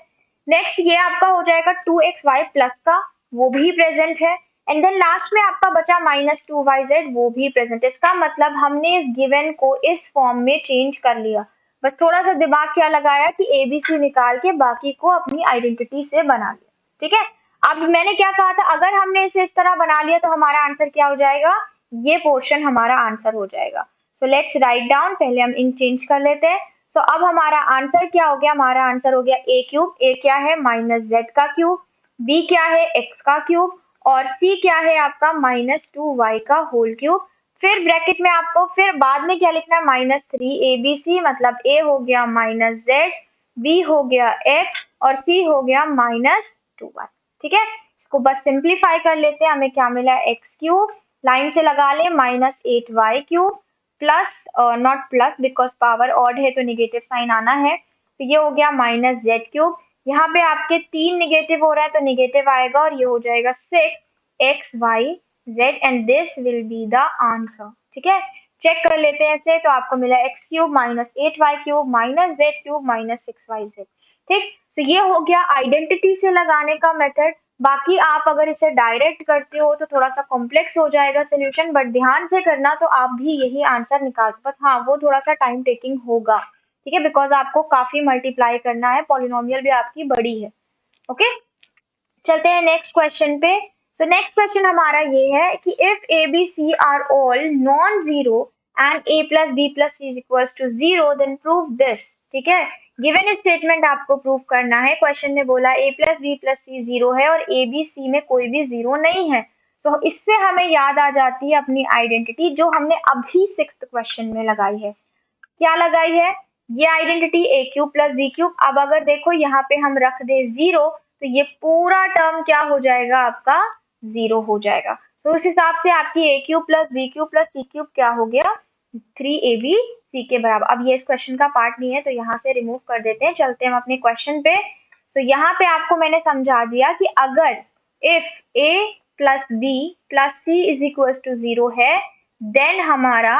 Speaker 1: नेक्स्ट ये आपका हो जाएगा 2xy प्लस का, वो भी प्रेजेंट है। एंड देन लास्ट में आपका बचा -2yz, वो भी प्रेजेंट है। इसका मतलब हमने इस गिवन को इस फॉर्म में चेंज कर लिया, बस थोड़ा सा दिमाग क्या लगाया कि ABC निकाल के बाकी को अपनी आइडेंटिटी से बना लिया। ठीक है, अब मैंने क्या कहा था, अगर हमने इसे इस तरह बना लिया तो हमारा आंसर क्या हो जाएगा, ये पोर्शन हमारा आंसर हो जाएगा। सो लेट्स राइट डाउन, पहले हम इन चेंज कर लेते हैं। सो अब हमारा आंसर क्या हो गया, हमारा आंसर हो गया a क्यूब, a क्या है -z का क्यूब, b क्या है x का क्यूब और c क्या है आपका -2y का होल क्यूब। फिर ब्रैकेट में आपको फिर बाद में क्या लिखना है, -3abc, मतलब a हो गया -z, b हो गया x और c हो गया -2y। ठीक है, इसको बस सिंप्लीफाई कर लेते हैं, हमें क्या मिला, एक्स क्यूब, लाइन से लगा ले -8y cube plus not plus because power odd है तो निगेटिव साइन आना है, तो ये हो गया -z क्यूब। यहाँ पे आपके 3 निगेटिव हो रहा है तो निगेटिव आएगा और ये हो जाएगा 6xyz and this will be the answer. ठीक है, चेक कर लेते हैं इसे, तो आपको मिला x cube -8y cube -z cube -6yz। ठीक, तो ये हो गया आइडेंटिटी से लगाने का मेथड। बाकी आप अगर इसे डायरेक्ट करते हो तो थोड़ा सा कॉम्प्लेक्स हो जाएगा सोल्यूशन, बट ध्यान से करना तो आप भी यही आंसर निकाल, बट हाँ वो थोड़ा सा टाइम टेकिंग होगा। ठीक है, बिकॉज आपको काफी मल्टीप्लाई करना है, पॉलिनोमियल भी आपकी बड़ी है। ओके, चलते हैं नेक्स्ट क्वेश्चन पे। सो नेक्स्ट क्वेश्चन हमारा ये है कि if a b c are all non zero and a plus B plus c is equals to zero then prove this. ठीक है, गिवन स्टेटमेंट आपको प्रूव करना है। क्वेश्चन ने बोला a plus B plus c zero है और a B C में कोई भी जीरो नहीं है। तो इससे हमें याद आ जाती है अपनी आइडेंटिटी जो हमने अभी 6th क्वेश्चन में लगाई है। क्या लगाई है, ये identity a cube plus B cube. अब अगर देखो यहाँ पे हम रख दे जीरो तो ये पूरा टर्म क्या हो जाएगा, आपका जीरो हो जाएगा। तो उस हिसाब से आपकी a cube plus B cube plus C cube क्या हो गया, 3abc के बराबर। अब ये इस क्वेश्चन का पार्ट नहीं है तो यहाँ से रिमूव कर देते हैं, चलते हैं हम अपने क्वेश्चन पे। तो यहाँ पे आपको मैंने समझा दिया कि अगर if a plus B plus c is equal to zero है देन हमारा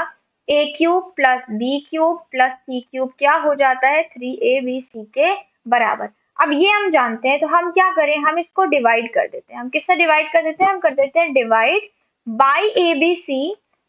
Speaker 1: a cube plus B cube plus C cube क्या हो जाता है, 3abc के बराबर। अब ये हम जानते हैं तो हम क्या करें, हम इसको डिवाइड कर देते हैं। हम किससे डिवाइड कर देते हैं, हम कर देते हैं divide by abc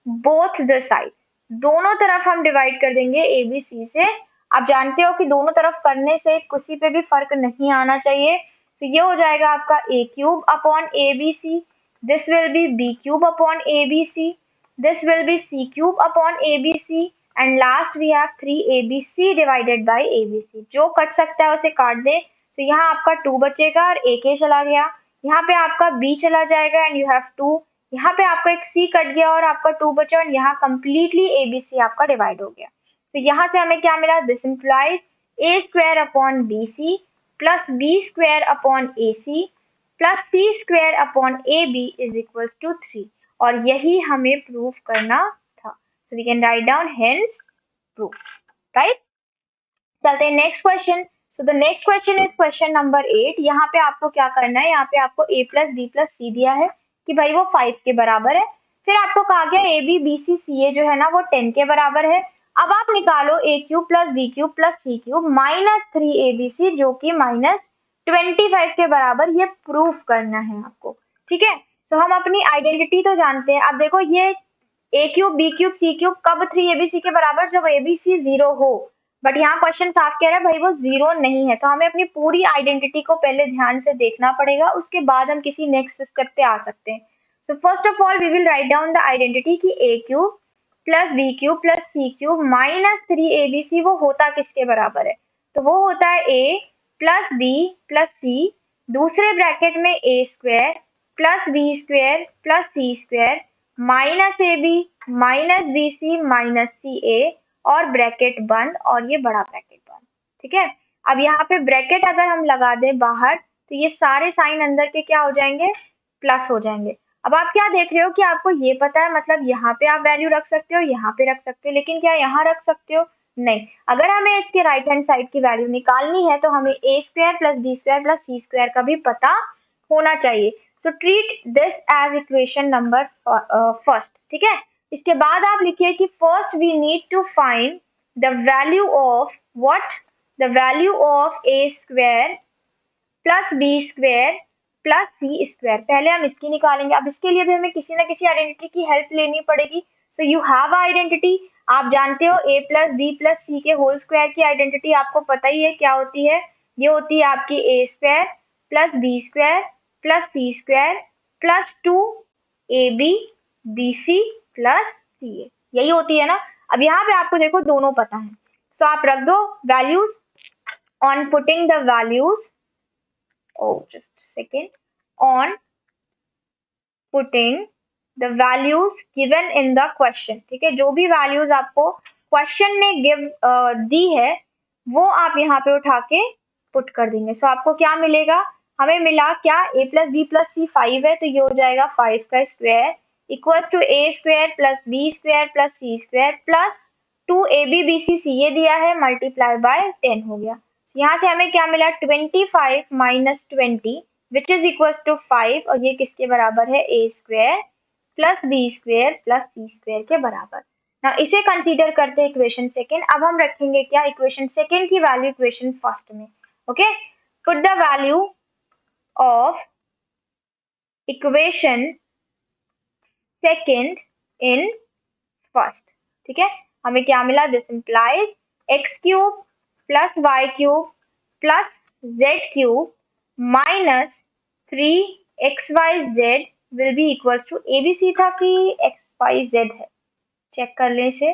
Speaker 1: both the side, दोनों तरफ हम डिवाइड कर देंगे abc से। आप जानते हो कि दोनों तरफ करने से किसी पे भी फर्क नहीं आना चाहिए। तो ये हो जाएगा आपका a cube upon abc, this will B b cube upon abc, this will be c cube upon abc and last we have 3abc divided by abc। जो कट सकता है उसे काट दे। तो यहाँ आपका 2 बचेगा और एक a चला गया, यहाँ पे आपका b चला जाएगा एंड यू हैव 2, यहाँ पे आपका एक c कट गया और आपका 2 बचा और यहाँ completely abc आपका डिवाइड हो गया। तो यहाँ से हमें क्या मिला, this implies a square upon bc plus b square upon ac plus c square upon ab is equals to 3 और यही हमें प्रूफ करना था। So we can write down hence proof, right. चलते हैं next question. So the next question is question number 8। यहाँ पे आपको क्या करना है, यहाँ पे आपको a प्लस बी प्लस सी दिया है कि भाई वो 5 के बराबर है। फिर आपको कहा गया ए बी बी सी सी ए जो है ना वो 10 के बराबर है। अब आप निकालो a cube plus B cube plus C cube minus 3abc जो कि -25 के बराबर, ये प्रूफ करना है आपको। ठीक है, तो हम अपनी आइडेंटिटी तो जानते हैं। अब देखो ये a cube b cube c cube कब 3abc के बराबर, जब abc जीरो हो। बट यहाँ क्वेश्चन साफ कह रहा है भाई वो जीरो नहीं है, तो हमें अपनी पूरी आइडेंटिटी को पहले ध्यान से देखना पड़ेगा, उसके बाद हम किसी नेक्स्ट स्टेप पे आ सकते हैं। So first of all we will write down the identity की a cube plus B cube plus C cube minus 3abc, वो होता किसके बराबर है? तो वो होता है a plus B plus C, दूसरे ब्रैकेट में a square plus B square plus C square minus A B minus B C minus C A, और ब्रैकेट बंद, और ये बड़ा ब्रैकेट बंद। ठीक है, अब यहाँ पे ब्रैकेट अगर हम लगा दें बाहर तो ये सारे साइन अंदर के क्या हो जाएंगे? प्लस हो जाएंगे। अब आप क्या देख रहे हो कि आपको ये पता है, मतलब यहाँ पे आप वैल्यू रख सकते हो, यहाँ पे रख सकते हो, लेकिन क्या यहाँ रख सकते हो? नहीं। अगर हमें इसके राइट हैंड साइड की वैल्यू निकालनी है तो हमें A square plus B square plus C square का भी पता होना चाहिए। So treat this as equation number first. ठीक है, इसके बाद आप लिखिए कि first we need to find the value of what? The value of A square plus B square plus C square. पहले हम इसकी निकालेंगे। अब इसके लिए भी हमें किसी ना किसी आइडेंटिटी की हेल्प लेनी पड़ेगी। सो यू हैव आइडेंटिटी, आप जानते हो a plus B plus C के होल स्क्वायर की आइडेंटिटी आपको पता ही है क्या होती है। ये होती है आपकी A square plus B square plus C square plus 2ab bc plus C A, यही होती है ना। अब यहाँ पे आपको देखो दोनों पता है, सो आप रख दो values. On putting the values, just a second, on putting the values given in the question। ठीक है, जो भी वैल्यूज आपको क्वेश्चन ने दी है वो आप यहाँ पे उठा के पुट कर देंगे। सो आपको क्या मिलेगा? हमें मिला क्या? a plus B plus c 5 है, तो ये हो जाएगा 5 का square equal to a square plus B square plus C square plus 2ab bc, c ये दिया है, मल्टीप्लाई बाय 10 हो गया। यहाँ से हमें क्या मिला? 25 minus 20 which is equal to 5, और ये किसके बराबर है? ए square plus B square plus सी स्क्वायर के बराबर। ना इसे कंसीडर करते हैं इक्वेशन सेकेंड। अब हम रखेंगे क्या? इक्वेशन सेकेंड की वैल्यू इक्वेशन फर्स्ट में। Okay, put the value of equation second in first. ठीक है, हमें क्या मिला? This implies x cube plus Y cube plus z cube minus 3xyz will be equal to abc था कि xyz है? चेक कर लें इसे।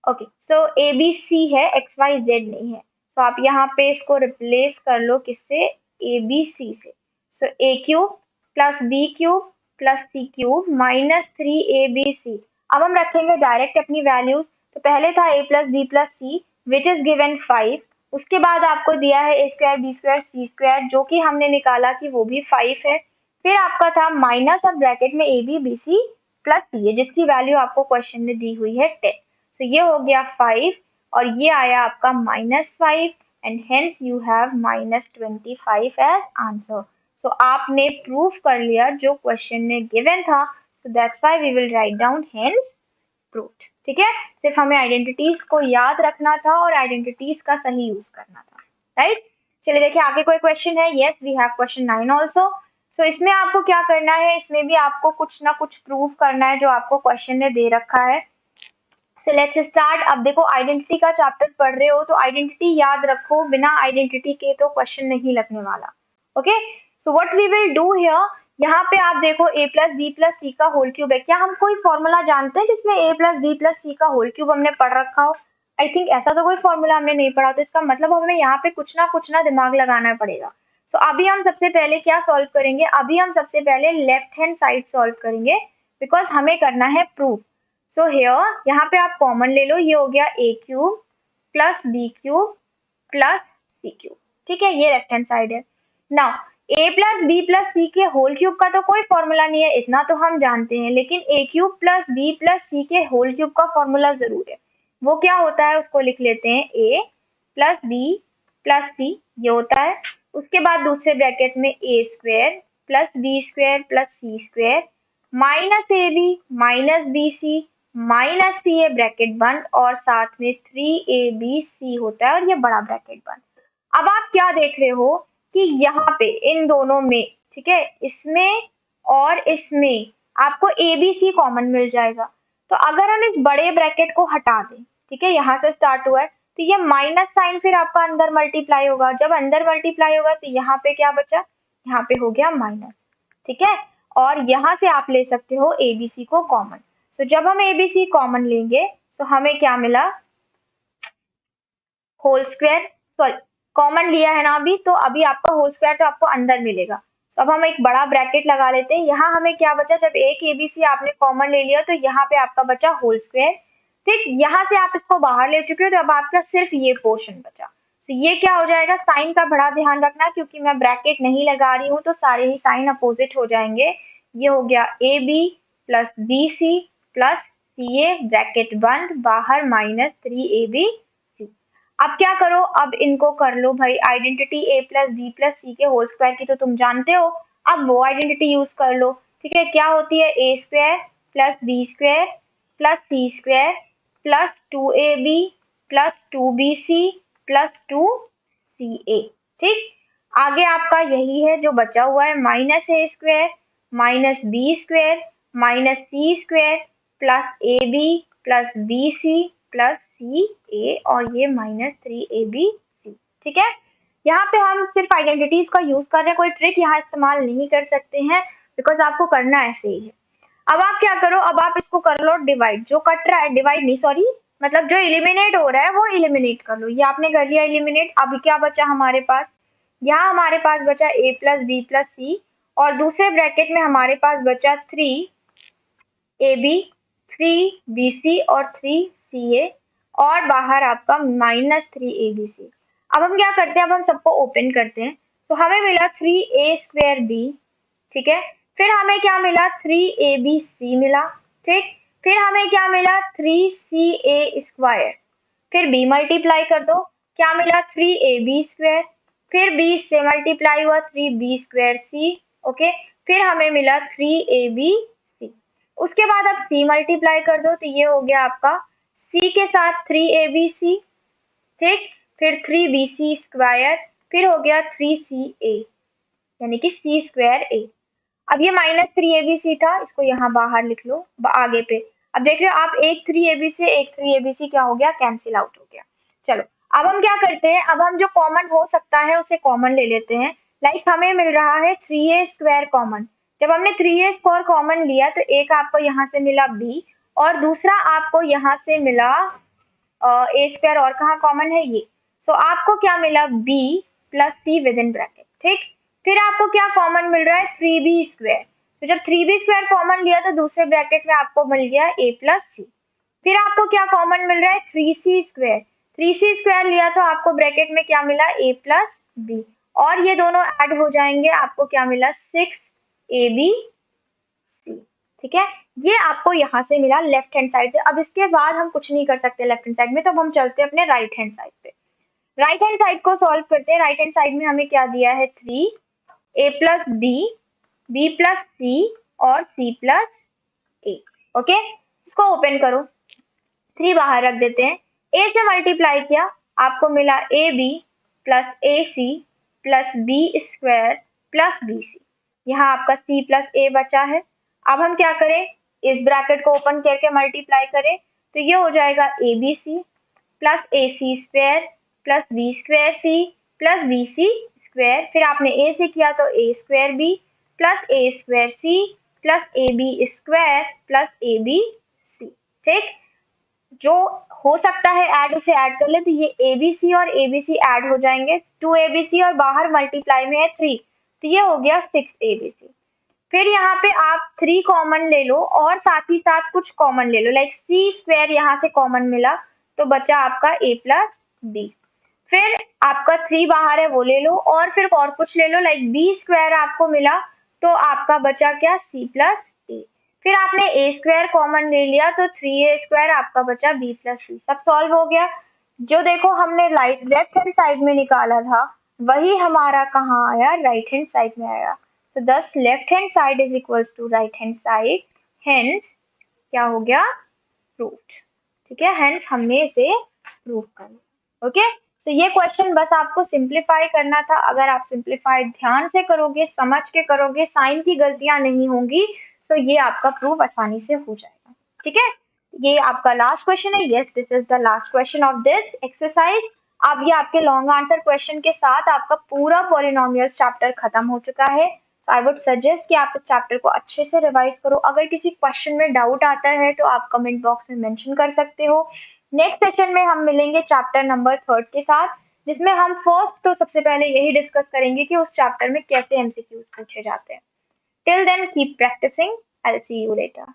Speaker 1: ओके, सो abc है, xyz नहीं है। सो आप यहाँ पे इसको रिप्लेस कर लो किससे? abc से। So a cube plus B cube plus C cube minus 3abc। अब हम रखेंगे डायरेक्ट अपनी वैल्यूज। तो पहले था a plus B plus c which is given 5, उसके बाद आपको दिया है ए square b square c square, जो कि हमने निकाला कि वो भी 5 है। फिर आपका था माइनस और ब्रैकेट में A B B C plus C है, जिसकी वैल्यू आपको क्वेश्चन में दी हुई है 10। तो ये हो गया 5 और ये आया आपका -5 and hence you have -25 as answer. So आपने प्रूफ कर लिया जो क्वेश्चन में गिवन था। So that's why we will write down hence proved. ठीक है, सिर्फ हमें आइडेंटिटीज को याद रखना था और आइडेंटिटीज का सही यूज करना था। राइट, चलिए देखिए आगे कोई क्वेश्चन है। Yes, we have question 9 also. So इसमें आपको क्या करना है? इसमें भी आपको कुछ ना कुछ प्रूव करना है जो आपको क्वेश्चन ने दे रखा है। So let's start. अब देखो आइडेंटिटी का चैप्टर पढ़ रहे हो तो आइडेंटिटी याद रखो, बिना आइडेंटिटी के तो क्वेश्चन नहीं लगने वाला। Okay, so what we will do here, यहाँ पे आप देखो a plus B plus c का होल क्यूब है। क्या हम कोई फॉर्मूला जानते हैं जिसमें a plus B plus c का होल क्यूब हमने पढ़ रखा हो? आई थिंक ऐसा तो कोई फॉर्मूला हमने नहीं पढ़ा, तो इसका मतलब हमें यहाँ पे कुछ ना दिमाग लगाना पड़ेगा। तो अभी हम सबसे पहले क्या सॉल्व करेंगे? अभी हम सबसे पहले लेफ्ट हैंड साइड सॉल्व करेंगे, बिकॉज हमें करना है प्रूफ। सो हियर यहाँ पे आप कॉमन ले लो, ये हो गया a cube plus B cube plus C cube. ठीक है, ये लेफ्ट हैंड साइड है। Now a plus B plus C के होल क्यूब का तो कोई फॉर्मूला नहीं है, इतना तो हम जानते हैं, लेकिन a cube plus B plus C के होल क्यूब का फॉर्मूला जरूर है। वो क्या होता है उसको लिख लेते हैं, a plus B plus c ये होता है। उसके बाद दूसरे ब्रैकेट में a square plus B square plus C square minus A B minus B C minus C a bracket बंद, और साथ में 3abc होता है और ये बड़ा ब्रैकेट बंद। अब आप क्या देख रहे हो कि यहाँ पे इन दोनों में, ठीक है, इसमें और इसमें आपको abc कॉमन मिल जाएगा। तो अगर हम इस बड़े ब्रैकेट को हटा दें, ठीक है, यहाँ से स्टार्ट हुआ है, तो ये माइनस साइन फिर आपका अंदर मल्टीप्लाई होगा। जब अंदर मल्टीप्लाई होगा तो यहाँ पे क्या बचा? यहाँ पे हो गया माइनस। ठीक है, और यहाँ से आप ले सकते हो abc को कॉमन। तो जब हम ABC कॉमन लेंगे तो हमें क्या मिला, होल स्क्वायर, सॉरी कॉमन लिया है ना अभी, तो अभी आपका होल स्क्वायर तो आपको अंदर मिलेगा। तो अब हम एक बड़ा ब्रैकेट लगा लेते हैं। यहाँ हमें क्या बचा, जब एक ABC आपने कॉमन ले लिया तो यहाँ पे आपका बचा होल स्क्वायर। ठीक, यहाँ से आप इसको बाहर ले चुके हो तो अब आपका सिर्फ ये पोर्शन बचा। तो ये क्या हो जाएगा, साइन का बड़ा ध्यान रखना क्योंकि मैं ब्रैकेट नहीं लगा रही हूँ तो सारे ही साइन अपोजिट हो जाएंगे। ये हो गया AB plus BC plus CA, bracket बंद, बाहर माइनस 3AB। अब क्या करो, अब इनको कर लो भाई identity A plus B plus C के होल स्क्वायर की तो तुम जानते हो, अब वो आइडेंटिटी यूज कर लो। ठीक है, क्या होती है, A square plus B square plus C square plus 2AB plus 2BC plus 2CA। ठीक, आगे आपका यही है जो बचा हुआ है, minus A square minus B square minus C square plus AB plus BC plus CA और ये माइनस 3ABC। ठीक है, यहाँ पे हम सिर्फ आइडेंटिटीज का यूज कर रहे हैं, कोई ट्रिक यहाँ इस्तेमाल नहीं कर सकते हैं बिकॉज आपको करना ऐसे ही है। अब आप क्या करो, अब आप इसको कर लो डिवाइड, जो कट रहा है डिवाइड नहीं सॉरी, मतलब जो इलिमिनेट हो रहा है वो इलिमिनेट कर लो। ये आपने कर लिया इलिमिनेट। अभी क्या बचा हमारे पास, यहाँ हमारे पास बचा A plus B plus C और दूसरे ब्रैकेट में हमारे पास बचा 3AB 3BC और 3CA और बाहर आपका माइनस 3ABC। अब हम क्या करते हैं, अब हम सबको ओपन करते हैं तो हमें मिला 3A स्क्वायर B। ठीक है, फिर हमें क्या मिला, 3ABC मिला। ठीक, फिर हमें क्या मिला, 3CA स्क्वायर, फिर B मल्टीप्लाई कर दो, क्या मिला 3AB स्क्वायर, फिर B से मल्टीप्लाई हुआ 3B स्क्वायर C। ओके, फिर हमें मिला 3ABC। उसके बाद अब C मल्टीप्लाई कर दो तो ये हो गया आपका C के साथ 3ABC। ठीक, फिर 3BC स्क्वायर, फिर हो गया 3CA यानी कि C स्क्वायर A। अब ये माइनस 3ABC था, इसको यहाँ बाहर लिख लो आगे पे। अब देख रहे हो आप, एक 3AB से एक 3ABC क्या हो गया, कैंसिल आउट हो गया। चलो अब हम क्या करते हैं, अब हम जो कॉमन हो सकता है उसे कॉमन ले लेते हैं। लाइक हमें मिल रहा है 3A स्क्वायर कॉमन। जब हमने 3A स्क्वायर कॉमन लिया तो एक आपको यहाँ से मिला B और दूसरा आपको यहाँ से मिला A स्क्वायर, और कहाँ कॉमन है ये, सो आपको क्या मिला B plus C with in bracket. ठीक, फिर आपको क्या कॉमन मिल रहा है, 3B स्क्वायर। तो जब 3B स्क्वायर कॉमन लिया तो दूसरे ब्रैकेट में आपको मिल गया A प्लस C। फिर आपको क्या कॉमन मिल रहा है, 3C स्क्वायर। 3C स्क्वायर लिया तो आपको ब्रैकेट में क्या मिला, A प्लस B और ये दोनों ऐड हो जाएंगे, आपको क्या मिला 6ABC। ठीक है, ये आपको यहाँ से मिला लेफ्ट हैंड साइड से। अब इसके बाद हम कुछ नहीं कर सकते लेफ्ट हैंड साइड में, तो अब हम चलते हैं अपने राइट हैंड साइड पे। राइट हैंड साइड को सॉल्व करते हैं। राइट हैंड साइड में हमें क्या दिया है, 3A plus B B plus C और C प्लस A। ओके, इसको ओपन करो, 3 बाहर रख देते हैं। A से मल्टीप्लाई किया, आपको मिला AB plus AC plus B square plus BC। यहाँ आपका C प्लस A बचा है। अब हम क्या करें, इस ब्रैकेट को ओपन करके मल्टीप्लाई करें तो ये हो जाएगा ABC plus AC square plus B square C plus BC square, फिर आपने A से किया तो A square B plus A square C plus AB square plus ABC। ठीक, जो हो सकता है ऐड उसे ऐड कर ले, तो ये ABC और ABC ऐड हो जाएंगे, 2ABC और बाहर मल्टीप्लाई में है 3 तो ये हो गया 6ABC। फिर यहाँ पे आप 3 कॉमन ले लो और साथ ही साथ कुछ कॉमन ले लो, लाइक C स्क्वायर यहाँ से कॉमन मिला तो बचा आपका A प्लस B। फिर आपका 3 बाहर है वो ले लो और फिर और कुछ ले लो, लाइक B स्क्वायर आपको मिला तो आपका बचा क्या, C प्लस A। फिर आपने A स्क्वायर कॉमन ले लिया तो 3A स्क्वायर आपका बचा B प्लस C। सब सॉल्व हो गया। जो देखो हमने लेफ्ट हैंड साइड में निकाला था वही हमारा कहाँ आया, राइट हैंड साइड में आया। So thus left hand side is equals to right hand side, hence क्या हो गया, proved। ठीक है, hence हमने इसे प्रूव करना। ओके, तो ये क्वेश्चन बस आपको सिंप्लीफाई करना था। अगर आप सिंप्लीफाई ध्यान से करोगे, समझ के करोगे, साइन की गलतियां नहीं होंगी, तो ये आपका प्रूव आसानी से हो जाएगा। ठीक है, ये आपका लास्ट क्वेश्चन है। Yes, this is the last question of this exercise. अब ये आपके लॉन्ग आंसर क्वेश्चन के साथ आपका पूरा पॉलिनोमियल्स चैप्टर खत्म हो चुका है। आई वुड सजेस्ट कि आप इस चैप्टर को अच्छे से रिवाइज करो। अगर किसी क्वेश्चन में डाउट आता है तो आप कमेंट बॉक्स में मेंशन कर सकते हो। नेक्स्ट सेशन में हम मिलेंगे चैप्टर नंबर 3 के साथ, जिसमें हम फर्स्ट तो सबसे पहले यही डिस्कस करेंगे कि उस चैप्टर में कैसे एमसीक्यूज पूछे जाते हैं। Till then keep practicing, I will see you letter.